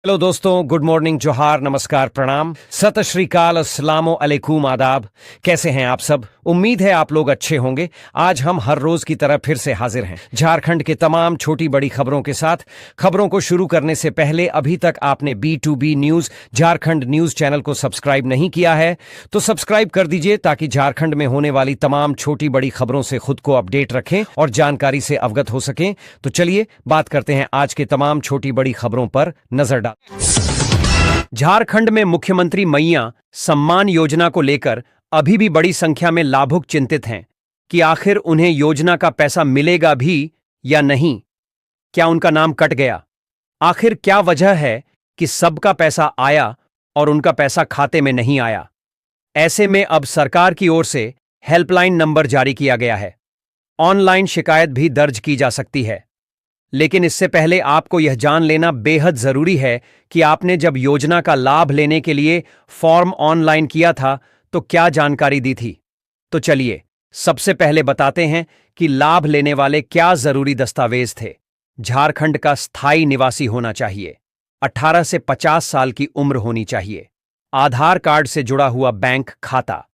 Hello दोस्तों, good morning, जोहार, नमस्कार, प्रणाम, सत श्री अकाल, अस्सलामो अलैकुम, आदाब। कैसे हैं आप सब? उम्मीद है आप लोग अच्छे होंगे। आज हम हर रोज की तरह फिर से हाजिर हैं झारखंड के तमाम छोटी बड़ी खबरों के साथ। खबरों को शुरू करने से पहले अभी तक आपने B2B news Jharkhand news channel को सब्सक्राइब नहीं किया है तो सब्सक्राइब कर दीजिए ताकि झारखंड में होने वाली तमाम छोटी बड़ी खबरों से खुद को अपडेट रखें और जानकारी से अवगत हो सकें। तो चलिए बात करते हैं आज के तमाम छोटी बड़ी खबरों पर नजर डाल। झारखंड में मुख्यमंत्री मैया सम्मान योजना को लेकर अभी भी बड़ी संख्या में लाभुक चिंतित हैं कि आखिर उन्हें योजना का पैसा मिलेगा भी या नहीं। क्या उनका नाम कट गया? आखिर क्या वजह है कि सबका पैसा आया और उनका पैसा खाते में नहीं आया? ऐसे में अब सरकार की ओर से हेल्पलाइन नंबर जारी किया गया है। ऑनलाइन शिकायत भी दर्ज की जा सकती है। लेकिन इससे पहले आपको यह जान लेना बेहद जरूरी है कि आपने जब योजना का लाभ लेने के लिए फॉर्म ऑनलाइन किया था तो क्या जानकारी दी थी। तो चलिए सबसे पहले बताते हैं कि लाभ लेने वाले क्या जरूरी दस्तावेज थे। झारखंड का स्थायी निवासी होना चाहिए, 18 से 50 साल की उम्र होनी चाहिए, आधार कार्ड से जुड़ा हुआ बैंक खाता।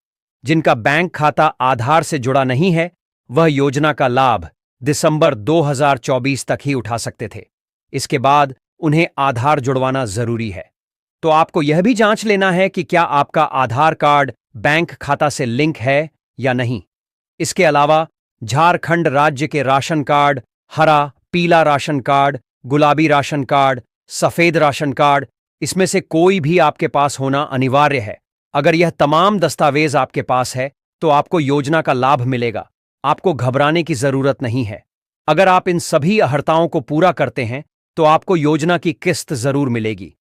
जिनका बैंक खाता आधार से जुड़ा नहीं है वह योजना का लाभ दिसंबर 2024 तक ही उठा सकते थे। इसके बाद उन्हें आधार जुड़वाना जरूरी है। तो आपको यह भी जांच लेना है कि क्या आपका आधार कार्ड बैंक खाता से लिंक है या नहीं। इसके अलावा झारखंड राज्य के राशन कार्ड, हरा पीला राशन कार्ड, गुलाबी राशन कार्ड, सफेद राशन कार्ड, इसमें से कोई भी आपके पास होना अनिवार्य है। अगर यह तमाम दस्तावेज आपके पास है तो आपको योजना का लाभ मिलेगा। आपको घबराने की जरूरत नहीं है। अगर आप इन सभी अहर्ताओं को पूरा करते हैं तो आपको योजना की किस्त जरूर मिलेगी।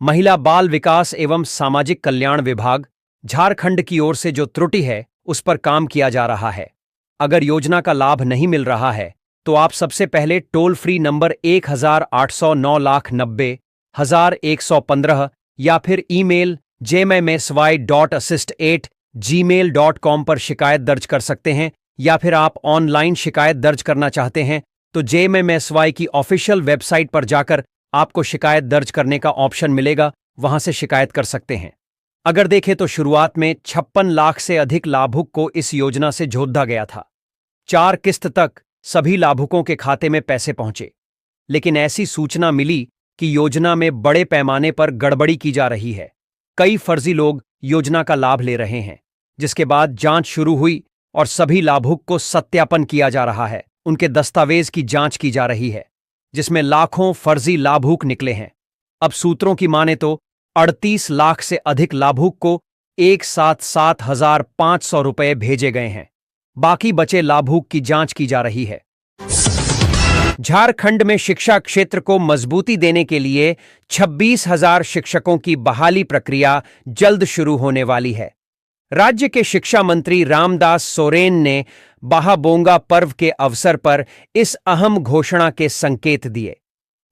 महिला बाल विकास एवं सामाजिक कल्याण विभाग झारखंड की ओर से जो त्रुटि है उस पर काम किया जा रहा है। अगर योजना का लाभ नहीं मिल रहा है तो आप सबसे पहले टोल फ्री नंबर 1809900115 या फिर ईमेल jmmsy.assist@gmail.com पर शिकायत दर्ज कर सकते हैं। या फिर आप ऑनलाइन शिकायत दर्ज करना चाहते हैं तो JMMSY की ऑफिशियल वेबसाइट पर जाकर आपको शिकायत दर्ज करने का ऑप्शन मिलेगा, वहां से शिकायत कर सकते हैं। अगर देखें तो शुरुआत में 56 लाख से अधिक लाभुक को इस योजना से जोड़ा गया था। 4 किस्त तक सभी लाभुकों के खाते में पैसे पहुंचे। लेकिन ऐसी सूचना मिली कि योजना में बड़े पैमाने पर गड़बड़ी की जा रही है। कई फर्जी लोग योजना का लाभ ले रहे हैं। जिसके बाद जांच शुरू हुई और सभी लाभुक को सत्यापन किया जा रहा है। उनके दस्तावेज की जांच की जा रही है, जिसमें लाखों फर्जी लाभुक निकले हैं। अब सूत्रों की माने तो 38 लाख से अधिक लाभुक को एक साथ 7,500 रुपए भेजे गए हैं। बाकी बचे लाभुक की जांच की जा रही है। झारखंड में शिक्षा क्षेत्र को मजबूती देने के लिए 26,000 शिक्षकों की बहाली प्रक्रिया जल्द शुरू होने वाली है। राज्य के शिक्षा मंत्री रामदास सोरेन ने बाहाबोंगा पर्व के अवसर पर इस अहम घोषणा के संकेत दिए।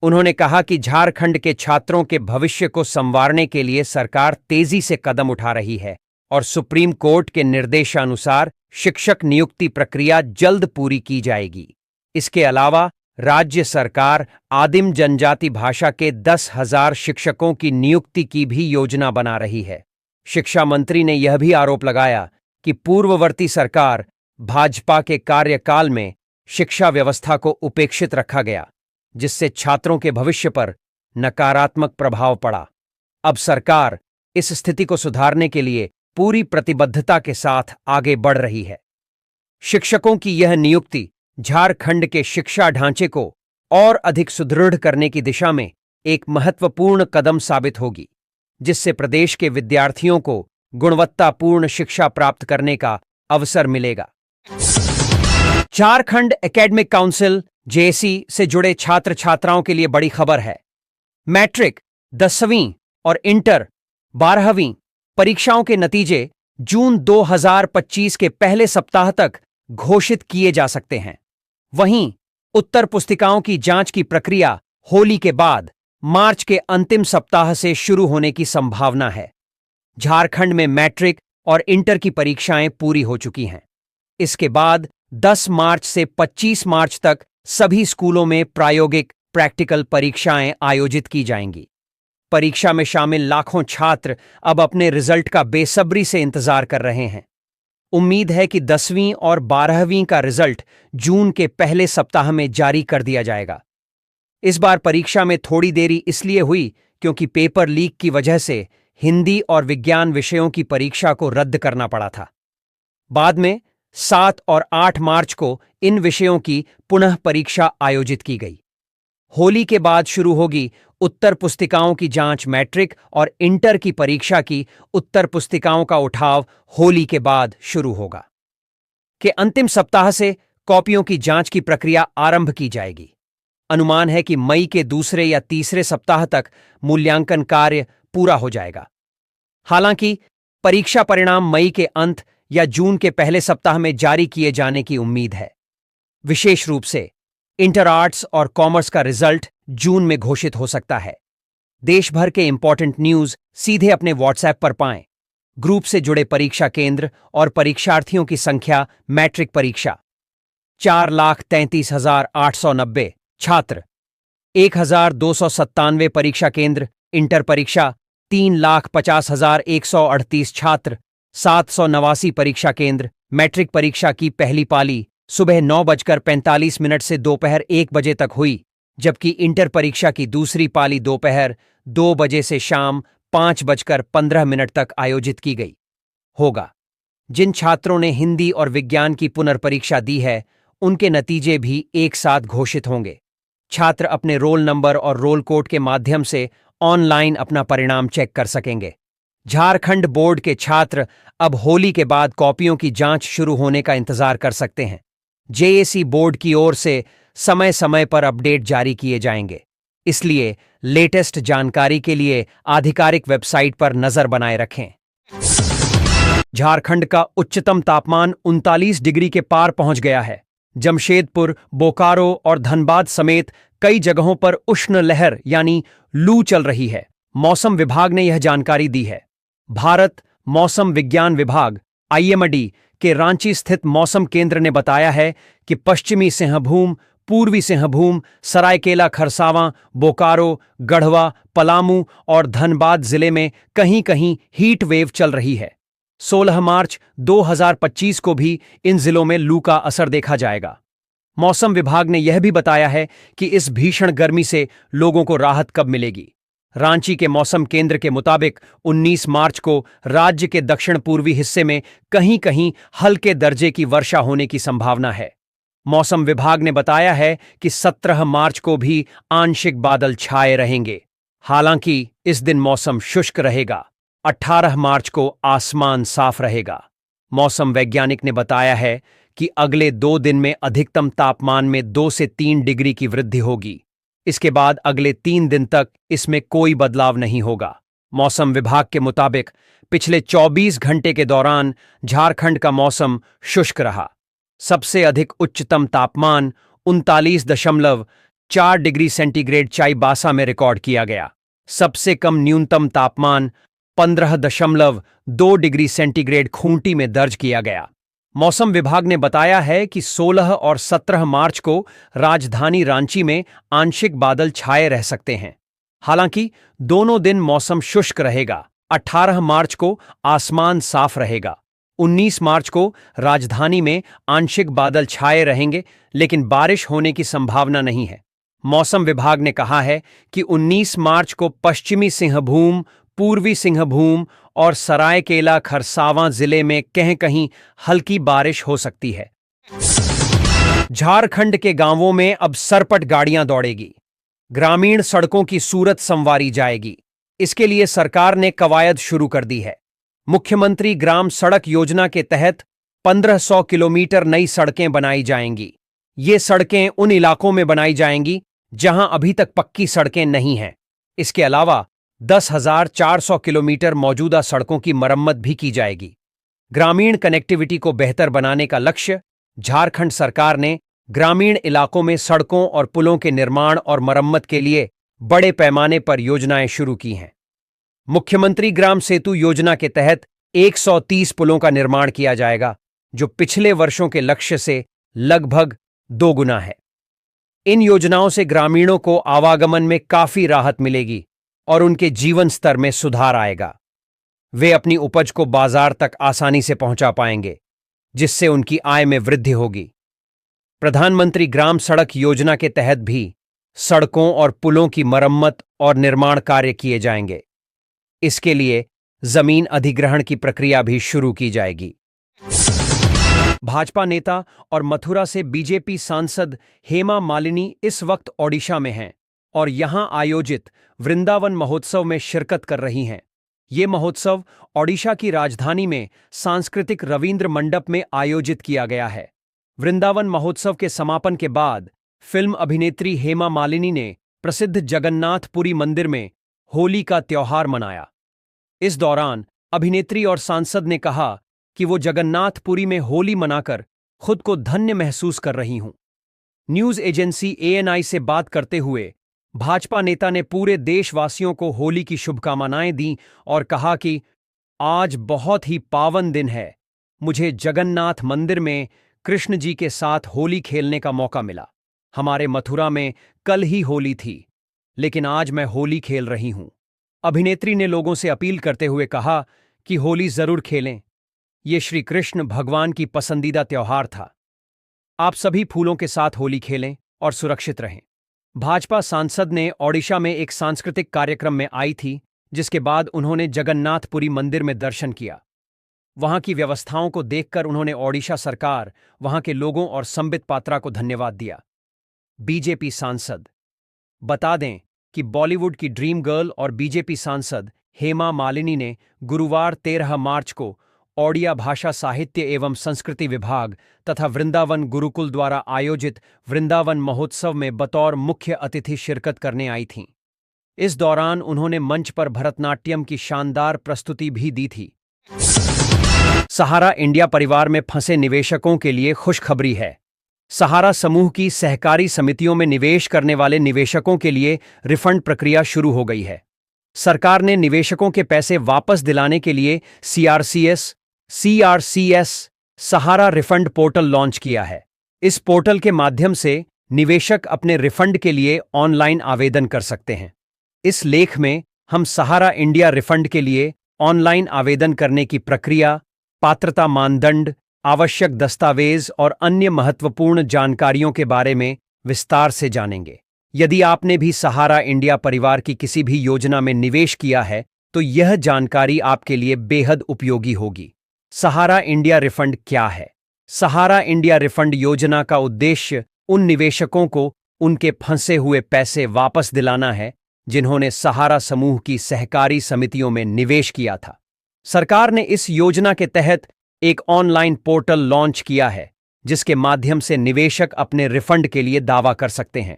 उन्होंने कहा कि झारखंड के छात्रों के भविष्य को संवारने के लिए सरकार तेजी से कदम उठा रही है और सुप्रीम कोर्ट के निर्देशानुसार शिक्षक नियुक्ति प्रक्रिया जल्द पूरी की जाएगी। इसके अलावा राज्य सरकार आदिम जनजाति भाषा के 10,000 शिक्षकों की नियुक्ति की भी योजना बना रही है। शिक्षा मंत्री ने यह भी आरोप लगाया कि पूर्ववर्ती सरकार भाजपा के कार्यकाल में शिक्षा व्यवस्था को उपेक्षित रखा गया, जिससे छात्रों के भविष्य पर नकारात्मक प्रभाव पड़ा। अब सरकार इस स्थिति को सुधारने के लिए पूरी प्रतिबद्धता के साथ आगे बढ़ रही है। शिक्षकों की यह नियुक्ति झारखंड के शिक्षा ढांचे को और अधिक सुदृढ़ करने की दिशा में एक महत्वपूर्ण कदम साबित होगी, जिससे प्रदेश के विद्यार्थियों को गुणवत्तापूर्ण शिक्षा प्राप्त करने का अवसर मिलेगा। झारखंड एकेडमिक काउंसिल JAC से जुड़े छात्र छात्राओं के लिए बड़ी खबर है। मैट्रिक, 10वीं और इंटर 12वीं परीक्षाओं के नतीजे जून 2025 के पहले सप्ताह तक घोषित किए जा सकते हैं। वहीं उत्तर पुस्तिकाओं की जांच की प्रक्रिया होली के बाद मार्च के अंतिम सप्ताह से शुरू होने की संभावना है। झारखंड में मैट्रिक और इंटर की परीक्षाएं पूरी हो चुकी हैं। इसके बाद 10 मार्च से 25 मार्च तक सभी स्कूलों में प्रायोगिक प्रैक्टिकल परीक्षाएं आयोजित की जाएंगी। परीक्षा में शामिल लाखों छात्र अब अपने रिजल्ट का बेसब्री से इंतजार कर रहे हैं। उम्मीद है कि 10वीं और 12वीं का रिजल्ट जून के पहले सप्ताह में जारी कर दिया जाएगा। इस बार परीक्षा में थोड़ी देरी इसलिए हुई क्योंकि पेपर लीक की वजह से हिंदी और विज्ञान विषयों की परीक्षा को रद्द करना पड़ा था। बाद में 7 और 8 मार्च को इन विषयों की पुनः परीक्षा आयोजित की गई। होली के बाद शुरू होगी उत्तर पुस्तिकाओं की जांच। मैट्रिक और इंटर की परीक्षा की उत्तर पुस्तिकाओं का उठाव होली के बाद शुरू होगा। के अंतिम सप्ताह से कॉपियों की जांच की प्रक्रिया आरंभ की जाएगी। अनुमान है कि मई के दूसरे या तीसरे सप्ताह तक मूल्यांकन कार्य पूरा हो जाएगा। हालांकि परीक्षा परिणाम मई के अंत या जून के पहले सप्ताह में जारी किए जाने की उम्मीद है। विशेष रूप से इंटर आर्ट्स और कॉमर्स का रिजल्ट जून में घोषित हो सकता है। देश भर के इंपॉर्टेंट न्यूज सीधे अपने व्हाट्सएप पर पाएं। ग्रुप से जुड़े परीक्षा केंद्र और परीक्षार्थियों की संख्या। मैट्रिक परीक्षा 4,33,890 छात्र, 1,297 परीक्षा केंद्र। इंटर परीक्षा 3,50,138 छात्र, 789 परीक्षा केंद्र। मैट्रिक परीक्षा की पहली पाली सुबह 9:45 से दोपहर 1 बजे तक हुई, जबकि इंटर परीक्षा की दूसरी पाली दोपहर 2 बजे से शाम 5:15 तक आयोजित की गई होगा। जिन छात्रों ने हिंदी और विज्ञान की पुनर्परीक्षा दी है, उनके नतीजे भी एक साथ घोषित होंगे। छात्र अपने रोल नंबर और रोल कोड के माध्यम से ऑनलाइन अपना परिणाम चेक कर सकेंगे। झारखंड बोर्ड के छात्र अब होली के बाद कॉपियों की जांच शुरू होने का इंतजार कर सकते हैं। जेएसी बोर्ड की ओर से समय समय पर अपडेट जारी किए जाएंगे, इसलिए लेटेस्ट जानकारी के लिए आधिकारिक वेबसाइट पर नजर बनाए रखें। झारखंड का उच्चतम तापमान 39 डिग्री के पार पहुंच गया है। जमशेदपुर, बोकारो और धनबाद समेत कई जगहों पर उष्ण लहर यानी लू चल रही है। मौसम विभाग ने यह जानकारी दी है। भारत मौसम विज्ञान विभाग आईएमडी के रांची स्थित मौसम केंद्र ने बताया है कि पश्चिमी सिंहभूम, पूर्वी सिंहभूम, सरायकेला खरसावां, बोकारो, गढ़वा, पलामू और धनबाद जिले में कहीं-कहीं हीट वेव चल रही है। 16 मार्च 2025 को भी इन जिलों में लू का असर देखा जाएगा। मौसम विभाग ने यह भी बताया है कि इस भीषण गर्मी से लोगों को राहत कब मिलेगी। रांची के मौसम केंद्र के मुताबिक 19 मार्च को राज्य के दक्षिण पूर्वी हिस्से में कहीं-कहीं हल्के दर्जे की वर्षा होने की संभावना है। मौसम विभाग ने बताया है कि 17 मार्च को भी आंशिक बादल छाए रहेंगे। हालांकि इस दिन मौसम शुष्क रहेगा। 18 मार्च को आसमान साफ रहेगा। मौसम वैज्ञानिक ने बताया है कि अगले 2 दिन में अधिकतम तापमान में 2 से 3 डिग्री की वृद्धि होगी। इसके बाद अगले 3 दिन तक इसमें कोई बदलाव नहीं होगा। मौसम विभाग के मुताबिक पिछले 24 घंटे के दौरान झारखंड का मौसम शुष्क रहा। सबसे अधिक उच्चतम तापमान 39.4 डिग्री सेंटीग्रेड चाईबासा में रिकॉर्ड किया गया। सबसे कम न्यूनतम तापमान 15.2 डिग्री सेंटीग्रेड खूंटी में दर्ज किया गया। मौसम विभाग ने बताया है कि 16 और 17 मार्च को राजधानी रांची में आंशिक बादल छाए रह सकते हैं। हालांकि दोनों दिन मौसम शुष्क रहेगा। 18 मार्च को आसमान साफ रहेगा। 19 मार्च को राजधानी में आंशिक बादल छाए रहेंगे, लेकिन बारिश होने की संभावना नहीं है। मौसम विभाग ने कहा है कि 19 मार्च को पश्चिमी सिंहभूम, पूर्वी सिंहभूम और सरायकेला खरसावां जिले में कहीं-कहीं हल्की बारिश हो सकती है। झारखंड के गांवों में अब सरपट गाड़ियां दौड़ेगी। ग्रामीण सड़कों की सूरत संवारी जाएगी। इसके लिए सरकार ने कवायद शुरू कर दी है। मुख्यमंत्री ग्राम सड़क योजना के तहत 1500 किलोमीटर नई सड़कें बनाई जाएंगी। ये सड़कें उन इलाकों में बनाई जाएंगी जहां अभी तक पक्की सड़कें नहीं हैं। इसके अलावा 10,400 किलोमीटर मौजूदा सड़कों की मरम्मत भी की जाएगी। ग्रामीण कनेक्टिविटी को बेहतर बनाने का लक्ष्य झारखंड सरकार ने ग्रामीण इलाकों में सड़कों और पुलों के निर्माण और मरम्मत के लिए बड़े पैमाने पर योजनाएं शुरू की हैं। मुख्यमंत्री ग्राम सेतु योजना के तहत 130 पुलों का निर्माण किया जाएगा, जो पिछले वर्षों के लक्ष्य से लगभग 2 गुना है। इन योजनाओं से ग्रामीणों को आवागमन में काफी राहत मिलेगी। और उनके जीवन स्तर में सुधार आएगा। वे अपनी उपज को बाजार तक आसानी से पहुंचा पाएंगे, जिससे उनकी आय में वृद्धि होगी। प्रधानमंत्री ग्राम सड़क योजना के तहत भी सड़कों और पुलों की मरम्मत और निर्माण कार्य किए जाएंगे। इसके लिए जमीन अधिग्रहण की प्रक्रिया भी शुरू की जाएगी। भाजपा नेता और मथुरा से बीजेपी सांसद हेमा मालिनी इस वक्त ओडिशा में हैं और यहां आयोजित वृंदावन महोत्सव में शिरकत कर रही हैं। ये महोत्सव ओडिशा की राजधानी में सांस्कृतिक रवींद्र मंडप में आयोजित किया गया है। वृंदावन महोत्सव के समापन के बाद फिल्म अभिनेत्री हेमा मालिनी ने प्रसिद्ध जगन्नाथपुरी मंदिर में होली का त्योहार मनाया। इस दौरान अभिनेत्री और सांसद ने कहा कि वो जगन्नाथपुरी में होली मनाकर खुद को धन्य महसूस कर रही हूं। न्यूज एजेंसी एएनआई से बात करते हुए भाजपा नेता ने पूरे देशवासियों को होली की शुभकामनाएं दी और कहा कि आज बहुत ही पावन दिन है। मुझे जगन्नाथ मंदिर में कृष्ण जी के साथ होली खेलने का मौका मिला। हमारे मथुरा में कल ही होली थी, लेकिन आज मैं होली खेल रही हूं। अभिनेत्री ने लोगों से अपील करते हुए कहा कि होली जरूर खेलें। ये श्री कृष्ण भगवान की पसंदीदा त्योहार था। आप सभी फूलों के साथ होली खेलें और सुरक्षित रहें। भाजपा सांसद ने ओडिशा में एक सांस्कृतिक कार्यक्रम में आई थी, जिसके बाद उन्होंने जगन्नाथपुरी मंदिर में दर्शन किया। वहां की व्यवस्थाओं को देखकर उन्होंने ओडिशा सरकार, वहां के लोगों और संबित पात्रा को धन्यवाद दिया। बीजेपी सांसद। बता दें कि बॉलीवुड की ड्रीम गर्ल और बीजेपी सांसद हेमा मालिनी ने गुरुवार 13 मार्च को ओडिया भाषा साहित्य एवं संस्कृति विभाग तथा वृंदावन गुरुकुल द्वारा आयोजित वृंदावन महोत्सव में बतौर मुख्य अतिथि शिरकत करने आई थीं। इस दौरान उन्होंने मंच पर भरतनाट्यम की शानदार प्रस्तुति भी दी थी। सहारा इंडिया परिवार में फंसे निवेशकों के लिए खुशखबरी है। सहारा समूह की सहकारी समितियों में निवेश करने वाले निवेशकों के लिए रिफंड प्रक्रिया शुरू हो गई है। सरकार ने निवेशकों के पैसे वापस दिलाने के लिए सीआरसीएस सहारा रिफंड पोर्टल लॉन्च किया है। इस पोर्टल के माध्यम से निवेशक अपने रिफंड के लिए ऑनलाइन आवेदन कर सकते हैं। इस लेख में हम सहारा इंडिया रिफंड के लिए ऑनलाइन आवेदन करने की प्रक्रिया, पात्रता मानदंड, आवश्यक दस्तावेज और अन्य महत्वपूर्ण जानकारियों के बारे में विस्तार से जानेंगे। यदि आपने भी सहारा इंडिया परिवार की किसी भी योजना में निवेश किया है, तो यह जानकारी आपके लिए बेहद उपयोगी होगी। सहारा इंडिया रिफंड क्या है? सहारा इंडिया रिफंड योजना का उद्देश्य उन निवेशकों को उनके फंसे हुए पैसे वापस दिलाना है, जिन्होंने सहारा समूह की सहकारी समितियों में निवेश किया था। सरकार ने इस योजना के तहत एक ऑनलाइन पोर्टल लॉन्च किया है, जिसके माध्यम से निवेशक अपने रिफंड के लिए दावा कर सकते हैं।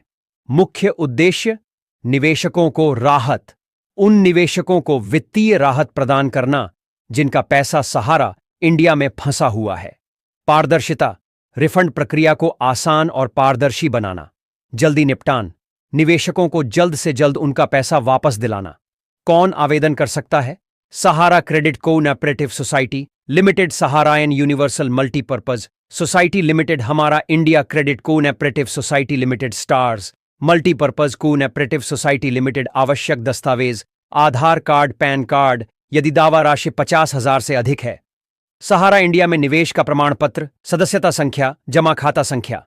मुख्य उद्देश्य निवेशकों को राहत, उन निवेशकों को वित्तीय राहत प्रदान करना जिनका पैसा सहारा इंडिया में फंसा हुआ है। पारदर्शिता, रिफंड प्रक्रिया को आसान और पारदर्शी बनाना। जल्दी निपटान, निवेशकों को जल्द से जल्द उनका पैसा वापस दिलाना। कौन आवेदन कर सकता है? Sahara credit cooperative society limited, Sahara and universal multipurpose society limited, Hamara India credit cooperative society limited, stars multipurpose cooperative society limited. आवश्यक दस्तावेज: आधार कार्ड, पैन कार्ड, यदि दावा राशि 50,000 से अधिक है। सहारा इंडिया में निवेश का प्रमाण पत्र, सदस्यता संख्या, जमा खाता संख्या,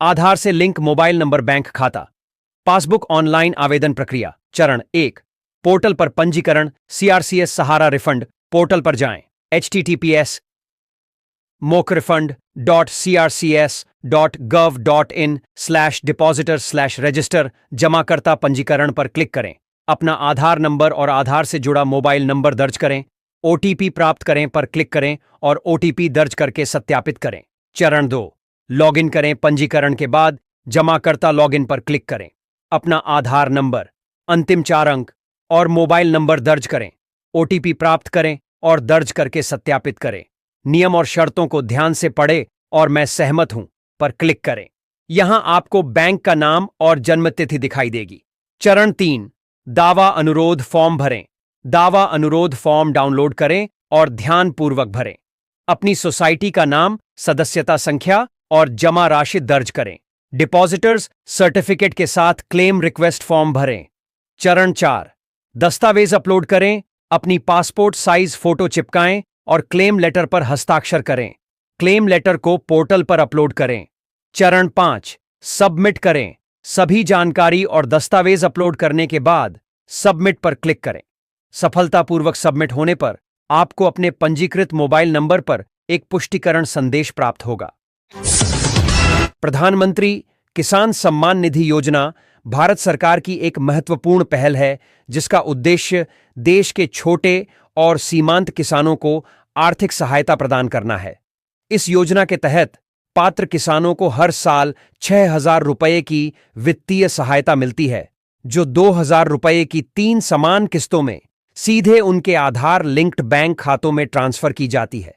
आधार से लिंक मोबाइल नंबर, बैंक खाता, पासबुक। ऑनलाइन आवेदन प्रक्रिया। चरण 1, पोर्टल पर पंजीकरण। सीआरसीएस सहारा रिफंड पोर्टल पर जाएं। https://mocrefund.crc.gov.in/depositor/register। जमाकर्ता पंजीकरण पर क्लिक करें। अपना आधार नंबर और आधार से जुड़ा मोबाइल नंबर दर्ज करें। ओटीपी प्राप्त करें पर क्लिक करें और ओटीपी दर्ज करके सत्यापित करें। चरण 2, लॉगिन करें। पंजीकरण के बाद जमाकर्ता लॉगिन पर क्लिक करें। अपना आधार नंबर, अंतिम 4 अंक और मोबाइल नंबर दर्ज करें। ओटीपी प्राप्त करें और दर्ज करके सत्यापित करें। नियम और शर्तों को ध्यान से पढ़ें और मैं सहमत हूं पर क्लिक करें। यहां आपको बैंक का नाम और जन्मतिथि दिखाई देगी। चरण 3, दावा अनुरोध फॉर्म भरें। दावा अनुरोध फॉर्म डाउनलोड करें और ध्यानपूर्वक भरें। अपनी सोसाइटी का नाम, सदस्यता संख्या और जमा राशि दर्ज करें। डिपॉजिटर्स सर्टिफिकेट के साथ क्लेम रिक्वेस्ट फॉर्म भरें। चरण 4, दस्तावेज अपलोड करें, अपनी पासपोर्ट साइज फोटो चिपकाएं और क्लेम लेटर पर हस्ताक्षर करें। क्लेम लेटर को पोर्टल पर अपलोड करें। चरण 5, सबमिट करें। सभी जानकारी और दस्तावेज अपलोड करने के बाद सबमिट पर क्लिक करें। सफलतापूर्वक सबमिट होने पर आपको अपने पंजीकृत मोबाइल नंबर पर एक पुष्टिकरण संदेश प्राप्त होगा। प्रधानमंत्री किसान सम्मान निधि योजना भारत सरकार की एक महत्वपूर्ण पहल है, जिसका उद्देश्य देश के छोटे और सीमांत किसानों को आर्थिक सहायता प्रदान करना है। इस योजना के तहत पात्र किसानों को हर साल 6,000 रुपये की वित्तीय सहायता मिलती है, जो 2,000 रुपये की 3 समान किस्तों में सीधे उनके आधार लिंक्ड बैंक खातों में ट्रांसफर की जाती है।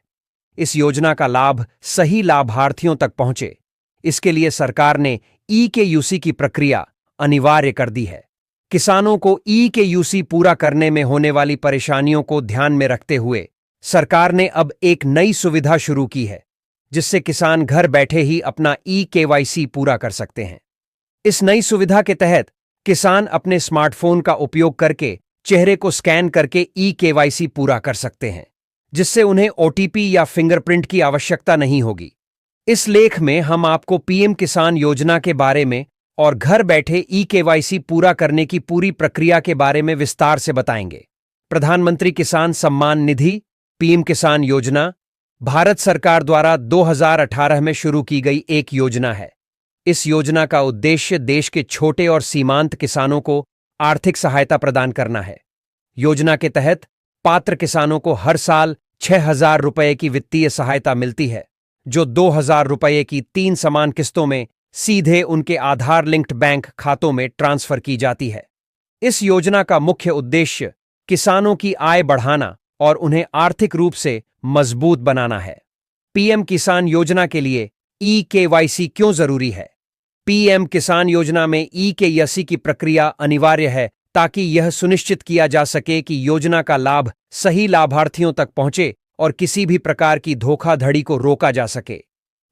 इस योजना का लाभ सही लाभार्थियों तक पहुंचे, इसके लिए सरकार ने ई-केयूसी की प्रक्रिया अनिवार्य कर दी है। किसानों को ई-केयूसी पूरा करने में होने वाली परेशानियों को ध्यान में रखते हुए सरकार ने अब एक नई सुविधा शुरू की है, जिससे किसान घर बैठे ही अपना ई-केवाईसी पूरा कर सकते हैं। इस नई सुविधा के तहत किसान अपने स्मार्टफोन का उपयोग करके चेहरे को स्कैन करके ई-केवाईसी पूरा कर सकते हैं, जिससे उन्हें ओटीपी या फिंगरप्रिंट की आवश्यकता नहीं होगी। इस लेख में हम आपको पीएम किसान योजना के बारे में और घर बैठे ई-केवाईसी पूरा करने की पूरी प्रक्रिया के बारे में विस्तार से बताएंगे। प्रधानमंत्री किसान सम्मान निधि पीएम किसान योजना भारत सरकार द्वारा 2018 में शुरू की गई एक योजना है। इस योजना का उद्देश्य देश के छोटे और सीमांत किसानों को आर्थिक सहायता प्रदान करना है। योजना के तहत पात्र किसानों को हर साल 6,000 रुपये की वित्तीय सहायता मिलती है, जो 2,000 रुपये की 3 समान किस्तों में सीधे उनके आधार लिंक्ड बैंक खातों में ट्रांसफर की जाती है। इस योजना का मुख्य उद्देश्य किसानों की आय बढ़ाना और उन्हें आर्थिक रूप से मजबूत बनाना है। पीएम किसान योजना के लिए ई-केवाईसी क्यों जरूरी है? पीएम किसान योजना में ई-केवाईसी की प्रक्रिया अनिवार्य है, ताकि यह सुनिश्चित किया जा सके कि योजना का लाभ सही लाभार्थियों तक पहुंचे और किसी भी प्रकार की धोखाधड़ी को रोका जा सके।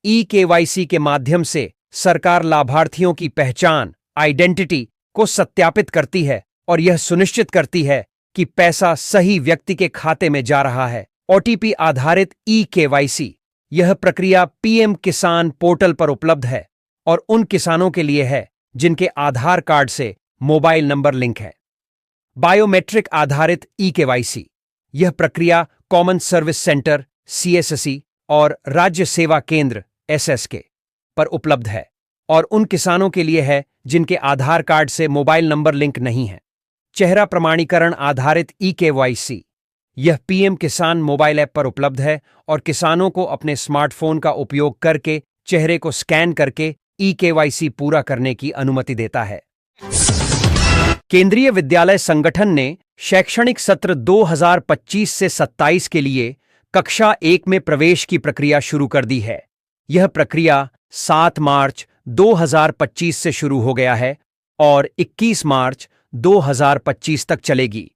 ई-केवाईसी के माध्यम से सरकार लाभार्थियों की पहचान, आइडेंटिटी को सत्यापित करती है और यह सुनिश्चित करती है कि पैसा सही व्यक्ति के खाते में जा रहा है। ओटीपी आधारित ई-केवाईसी यह प्रक्रिया पीएम किसान पोर्टल पर उपलब्ध है और उन किसानों के लिए है जिनके आधार कार्ड से मोबाइल नंबर लिंक है। बायोमेट्रिक आधारित ई-केवाईसी यह प्रक्रिया कॉमन सर्विस सेंटर सीएससी और राज्य सेवा केंद्र एसएसके पर उपलब्ध है और उन किसानों के लिए है जिनके आधार कार्ड से मोबाइल नंबर लिंक नहीं है। चेहरा प्रमाणीकरण आधारित ई-केवाईसी यह पीएम किसान मोबाइल ऐप पर उपलब्ध है और किसानों को अपने स्मार्टफोन का उपयोग करके चेहरे को स्कैन करके ई-केवाईसी पूरा करने की अनुमति देता है। केंद्रीय विद्यालय संगठन ने शैक्षणिक सत्र 2025 से 27 के लिए कक्षा 1 में प्रवेश की प्रक्रिया शुरू कर दी है। यह प्रक्रिया 7 मार्च 2025 से शुरू हो गया है और 21 मार्च 2025 तक चलेगी।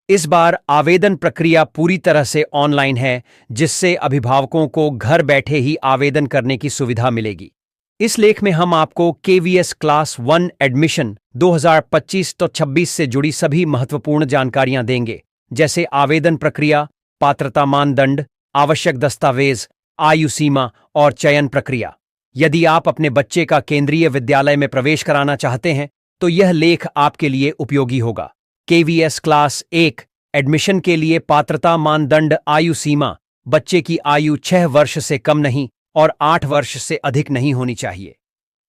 इस बार आवेदन प्रक्रिया पूरी तरह से ऑनलाइन है, जिससे अभिभावकों को घर बैठे ही आवेदन करने की सुविधा मिलेगी। इस लेख में हम आपको केवीएस क्लास 1 एडमिशन 2025-26 से जुड़ी सभी महत्वपूर्ण जानकारियां देंगे, जैसे आवेदन प्रक्रिया, पात्रता मानदंड, आवश्यक दस्तावेज, आयु सीमा और चयन प्रक्रिया। यदि आप अपने बच्चे का केंद्रीय विद्यालय में प्रवेश कराना चाहते हैं तो यह लेख आपके लिए उपयोगी होगा। केवीएस क्लास 1 एडमिशन के लिए पात्रता मानदंड। आयु सीमा बच्चे की आयु 6 वर्ष से कम नहीं और 8 वर्ष से अधिक नहीं होनी चाहिए।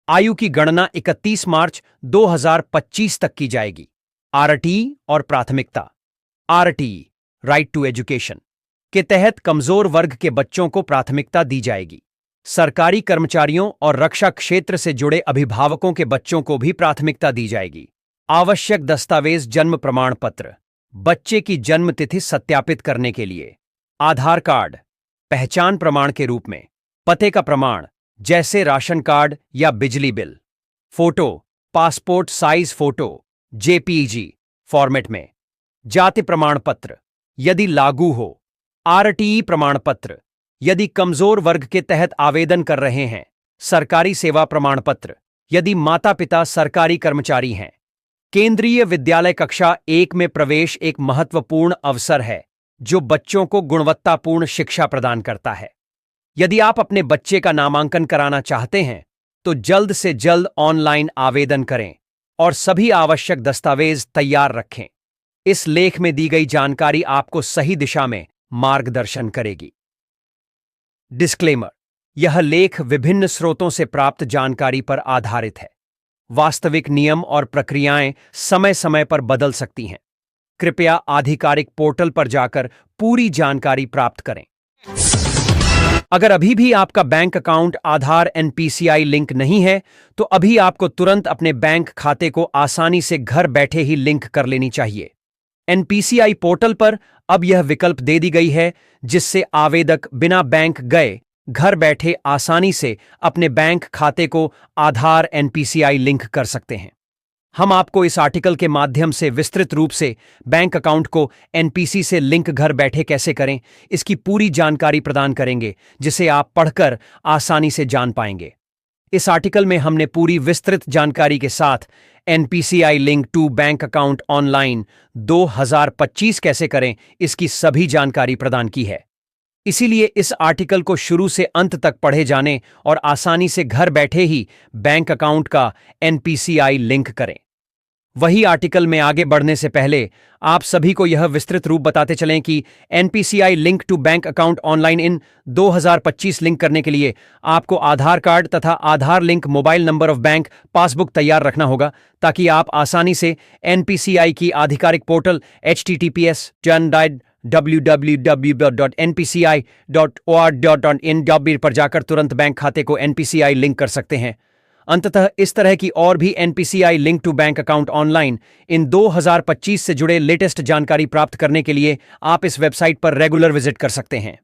आयु की गणना 31 मार्च 2025 तक की जाएगी। आरटीई और प्राथमिकता। आरटीई राइट टू एजुकेशन के तहत कमजोर वर्ग के बच्चों को प्राथमिकता दी जाएगी। सरकारी कर्मचारियों और रक्षा क्षेत्र से जुड़े अभिभावकों के बच्चों को भी प्राथमिकता दी जाएगी। आवश्यक दस्तावेज जन्म प्रमाण पत्र बच्चे की जन्म तिथि सत्यापित करने के लिए, आधार कार्ड पहचान प्रमाण के रूप में, पते का प्रमाण जैसे राशन कार्ड या बिजली bill, photo passport size photo JPEG format में, जाति प्रमाण पत्र यदि लागू हो, आरटीई प्रमाण पत्र यदि कमजोर वर्ग के तहत आवेदन कर रहे हैं, सरकारी सेवा प्रमाण पत्र यदि माता पिता सरकारी कर्मचारी हैं, केंद्रीय विद्यालय कक्षा 1 में प्रवेश एक महत्वपूर्ण अवसर है जो बच्चों को गुणवत्तापूर्ण शिक्षा प्रदान करता है। यदि आप अपने बच्चे का नामांकन कराना चाहते हैं तो जल्द से जल्द ऑनलाइन आवेदन करें और सभी आवश्यक दस्तावेज तैयार रखें। इस लेख में दी गई जानकारी आपको सही दिशा में मार्गदर्शन करेगी। डिस्क्लेमर: यह लेख विभिन्न स्रोतों से प्राप्त जानकारी पर आधारित है। वास्तविक नियम और प्रक्रियाएं समय समय पर बदल सकती हैं। कृपया आधिकारिक पोर्टल पर जाकर पूरी जानकारी प्राप्त करें। अगर अभी भी आपका बैंक अकाउंट आधार एनपीसीआई लिंक नहीं है तो अभी आपको तुरंत अपने बैंक खाते को आसानी से घर बैठे ही लिंक कर लेनी चाहिए। एनपीसीआई पोर्टल पर अब यह विकल्प दे दी गई है जिससे आवेदक बिना बैंक गए घर बैठे आसानी से अपने बैंक खाते को आधार एनपीसीआई लिंक कर सकते हैं। हम आपको इस आर्टिकल के माध्यम से विस्तृत रूप से बैंक अकाउंट को एनपीसी से लिंक घर बैठे कैसे करें इसकी पूरी जानकारी प्रदान करेंगे जिसे आप पढ़कर आसानी से जान पाएंगे। इस आर्टिकल में हमने पूरी विस्तृत जानकारी के साथ NPCI link to bank account online 2025 कैसे करें इसकी सभी जानकारी प्रदान की है। इसीलिए इस आर्टिकल को शुरू से अंत तक पढ़े जाने और आसानी से घर बैठे ही बैंक अकाउंट का एनपीसीआई लिंक करें। वही आर्टिकल में आगे बढ़ने से पहले आप सभी को यह विस्तृत रूप बताते चलें कि NPCI link to bank account online in 2025 link करने के लिए आपको आधार कार्ड तथा Aadhaar link mobile number of bank passbook तैयार रखना होगा ताकि आप आसानी से एनपीसीआई की आधिकारिक पोर्टल https://www.npci.org.in पर जाकर तुरंत बैंक खाते को एनपीसीआई लिंक कर सकते हैं। अंततः इस तरह की और भी NPCI link to bank account online in 2025 से जुड़े लेटेस्ट जानकारी प्राप्त करने के लिए आप इस वेबसाइट पर रेगुलर विजिट कर सकते हैं।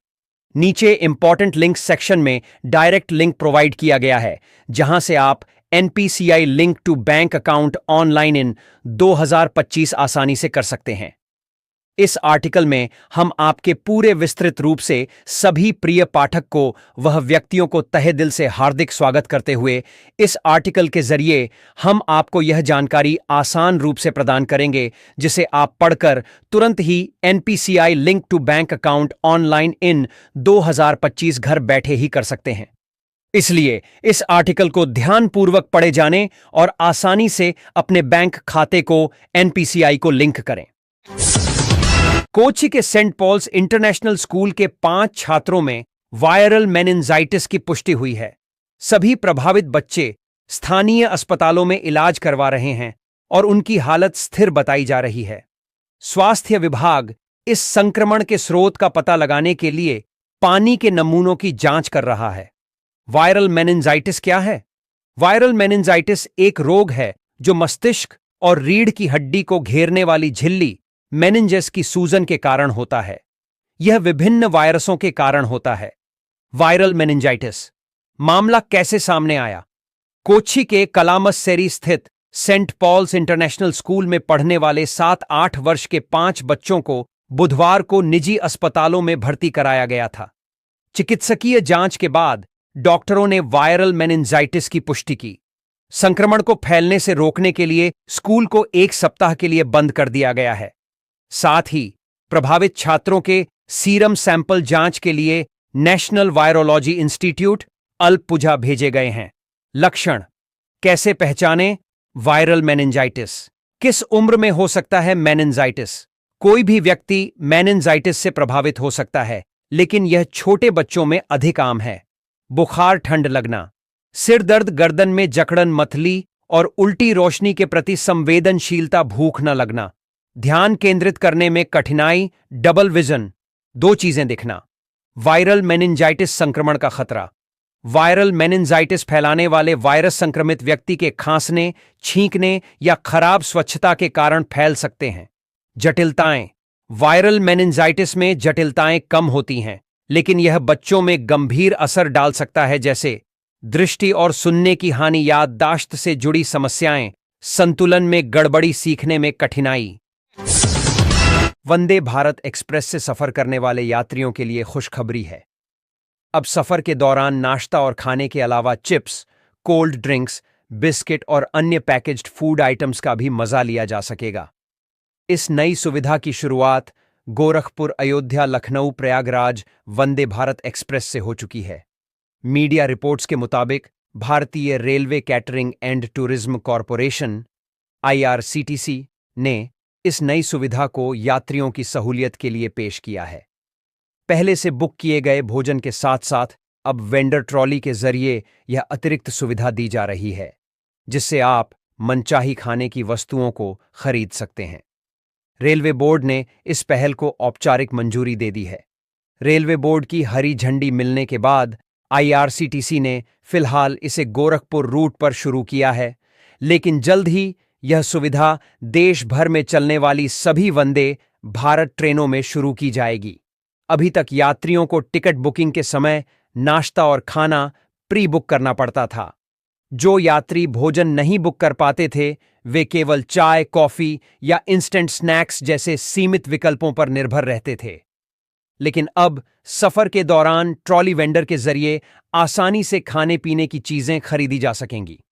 नीचे इंपॉर्टेंट लिंक्स सेक्शन में डायरेक्ट लिंक प्रोवाइड किया गया है जहां से आप NPCI link to bank account online in 2025 आसानी से कर सकते हैं। इस आर्टिकल में हम आपके पूरे विस्तृत रूप से सभी प्रिय पाठक को वह व्यक्तियों को तहे दिल से हार्दिक स्वागत करते हुए इस आर्टिकल के जरिए हम आपको यह जानकारी आसान रूप से प्रदान करेंगे जिसे आप पढ़कर तुरंत ही NPCI link to bank account online in 2025 घर बैठे ही कर सकते हैं। इसलिए इस आर्टिकल को ध्यानपूर्वक पढ़े जाने और आसानी से अपने बैंक खाते को एनपीसीआई को लिंक करें। कोच्चि के सेंट पॉल्स इंटरनेशनल स्कूल के 5 छात्रों में वायरल मेनिंजाइटिस की पुष्टि हुई है। सभी प्रभावित बच्चे स्थानीय अस्पतालों में इलाज करवा रहे हैं और उनकी हालत स्थिर बताई जा रही है। स्वास्थ्य विभाग इस संक्रमण के स्रोत का पता लगाने के लिए पानी के नमूनों की जांच कर रहा है। वायरल मेनिंजाइटिस क्या है? वायरल मेनिंजाइटिस एक रोग है जो मस्तिष्क और रीढ़ की हड्डी को घेरने वाली झिल्ली मेनिंजस की सूजन के कारण होता है। यह विभिन्न वायरसों के कारण होता है। वायरल मेनिंजाइटिस मामला कैसे सामने आया? कोच्चि के कलामससेरी स्थित सेंट पॉल्स इंटरनेशनल स्कूल में पढ़ने वाले 7-8 वर्ष के 5 बच्चों को बुधवार को निजी अस्पतालों में भर्ती कराया गया था। चिकित्सकीय जांच के बाद डॉक्टरों ने वायरल मेनिंजाइटिस की पुष्टि की। संक्रमण को फैलने से रोकने के लिए स्कूल को 1 सप्ताह के लिए बंद कर दिया गया है। साथ ही प्रभावित छात्रों के सीरम सैंपल जांच के लिए नेशनल वायरोलॉजी इंस्टीट्यूट अल्पुझा भेजे गए हैं। लक्षण कैसे पहचानें वायरल मेनिंजाइटिस? किस उम्र में हो सकता है मेनिंजाइटिस? कोई भी व्यक्ति मेनिंजाइटिस से प्रभावित हो सकता है, लेकिन यह छोटे बच्चों में अधिक आम है। बुखार, ठंड लगना, सिर दर्द, गर्दन में जकड़न, मतली और उल्टी, रोशनी के प्रति संवेदनशीलता, भूख न लगना, ध्यान केंद्रित करने में कठिनाई, डबल विजन, 2 चीजें दिखना। वायरल मेनिंजाइटिस संक्रमण का खतरा। वायरल मेनिंजाइटिस फैलाने वाले वायरस संक्रमित व्यक्ति के खांसने, छींकने या खराब स्वच्छता के कारण फैल सकते हैं। जटिलताएं। वायरल मेनिंजाइटिस में जटिलताएं कम होती हैं, लेकिन यह बच्चों में गंभीर असर डाल सकता है, जैसे दृष्टि और सुनने की हानि, याददाश्त से जुड़ी समस्याएं, संतुलन में गड़बड़ी, सीखने में कठिनाई। वंदे भारत एक्सप्रेस से सफर करने वाले यात्रियों के लिए खुशखबरी है। अब सफर के दौरान नाश्ता और खाने के अलावा चिप्स, कोल्ड ड्रिंक्स, बिस्किट और अन्य पैकेज्ड फूड आइटम्स का भी मजा लिया जा सकेगा। इस नई सुविधा की शुरुआत गोरखपुर, अयोध्या, लखनऊ, प्रयागराज वंदे भारत एक्सप्रेस से हो चुकी है। मीडिया रिपोर्ट्स के मुताबिक भारतीय railway catering and tourism corporation (IRCTC) ने इस नई सुविधा को यात्रियों की सहूलियत के लिए पेश किया है। पहले से बुक किए गए भोजन के साथ साथ अब वेंडर ट्रॉली के जरिए यह अतिरिक्त सुविधा दी जा रही है, जिससे आप मनचाही खाने की वस्तुओं को खरीद सकते हैं। रेलवे बोर्ड ने इस पहल को औपचारिक मंजूरी दे दी है। रेलवे बोर्ड की हरी झंडी मिलने के बाद IRCTC ने फिलहाल इसे गोरखपुर रूट पर शुरू किया है, लेकिन जल्द ही यह सुविधा देश भर में चलने वाली सभी वंदे भारत ट्रेनों में शुरू की जाएगी। अभी तक यात्रियों को टिकट बुकिंग के समय नाश्ता और खाना प्री बुक करना पड़ता था। जो यात्री भोजन नहीं बुक कर पाते थे, वे केवल चाय, कॉफी या इंस्टेंट स्नैक्स जैसे सीमित विकल्पों पर निर्भर रहते थे। लेकिन अब सफर के दौरान ट्रॉली वेंडर के जरिए आसानी से खाने पीने की चीजें खरीदी जा सकेंगी।